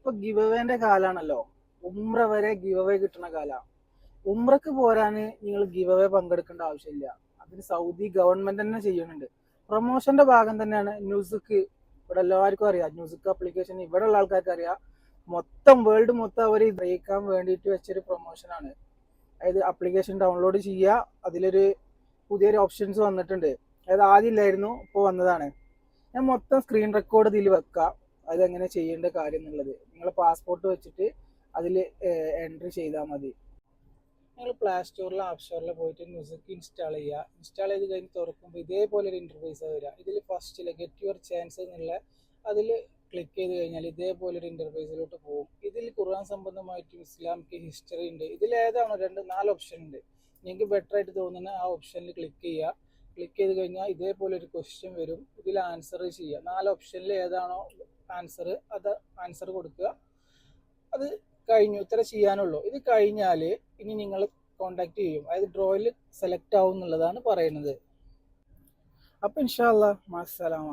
ഇപ്പൊ ഗിവ് അവേന്റെ കാലാണല്ലോ. ഉംറ വരെ give away കിട്ടുന്ന കാലാണ്. ഉംറക്ക് പോരാന് നിങ്ങൾ ഗിവ് അവേ പങ്കെടുക്കേണ്ട ആവശ്യമില്ല. അതിന് സൗദി ഗവൺമെന്റ് തന്നെ ചെയ്യുന്നുണ്ട്. പ്രൊമോഷന്റെ ഭാഗം തന്നെയാണ് ന്യൂസിക്ക്. ഇവിടെ എല്ലാവർക്കും അറിയാം, ന്യൂസിക്ക് ആപ്ലിക്കേഷൻ ഇവിടെ ഉള്ള ആൾക്കാർക്ക് അറിയാം. വേൾഡ് മൊത്തം അവർ ഗ്രഹിക്കാൻ വേണ്ടിയിട്ട് വെച്ചൊരു പ്രൊമോഷനാണ്. അതായത് ആപ്ലിക്കേഷൻ ഡൗൺലോഡ് ചെയ്യുക, അതിലൊരു പുതിയൊരു ഓപ്ഷൻസ് വന്നിട്ടുണ്ട്. അതായത് ആദ്യം ഇല്ലായിരുന്നു, ഇപ്പോൾ വന്നതാണ്. ഞാൻ മൊത്തം സ്ക്രീൻ റെക്കോർഡ് ഇതിൽ വെക്കാം, അതെങ്ങനെ ചെയ്യേണ്ട കാര്യം എന്നുള്ളത്. നിങ്ങൾ പാസ്പോർട്ട് വെച്ചിട്ട് അതിൽ എൻട്രി ചെയ്താൽ മതി. നിങ്ങൾ പ്ലേ സ്റ്റോറിലോ ആപ്പ് സ്റ്റോറിലോ പോയിട്ട് മ്യൂസിക് ഇൻസ്റ്റാൾ ചെയ്യുക. ഇൻസ്റ്റാൾ ചെയ്ത് കഴിഞ്ഞ് തുറക്കുമ്പോൾ ഇതേപോലെ ഒരു ഇൻ്റർഫേസ് വരിക. ഇതിൽ ഫസ്റ്റിൽ ഗെറ്റ് യുവർ ചാൻസ് എന്നുള്ള അതിൽ ക്ലിക്ക് ചെയ്ത് കഴിഞ്ഞാൽ ഇതേപോലെ ഒരു ഇൻ്റർഫേസിലോട്ട് പോകും. ഇതിൽ ഖുർആൻ സംബന്ധമായിട്ടും ഇസ്ലാമിക് ഹിസ്റ്ററി ഉണ്ട്. ഇതിൽ ഏതാണോ 2-4 ഓപ്ഷൻ ഉണ്ട്, നിങ്ങൾക്ക് ബെറ്റർ ആയിട്ട് തോന്നുന്ന ആ ഓപ്ഷനിൽ ക്ലിക്ക് ചെയ്യുക. ക്ലിക്ക് ചെയ്ത് കഴിഞ്ഞാൽ ഇതേപോലെ ഒരു ക്വസ്റ്റ്യൻ വരും. ഇതിൽ ആൻസർ ചെയ്യുക. 4 ഓപ്ഷനിൽ ഏതാണോ ആൻസർ അത് ആൻസർ കൊടുക്കുക. അത് കഴിഞ്ഞു, ഇത്ര ചെയ്യാനുള്ളൂ. ഇത് കഴിഞ്ഞാൽ ഇനി നിങ്ങൾ കോണ്ടാക്ട് ചെയ്യും, അതായത് ഡ്രോയിൽ സെലക്ട് ആവും എന്നുള്ളതാണ് പറയുന്നത്. അപ്പം ഇൻഷാ അല്ലാഹ്, മഅസ്സലാമ.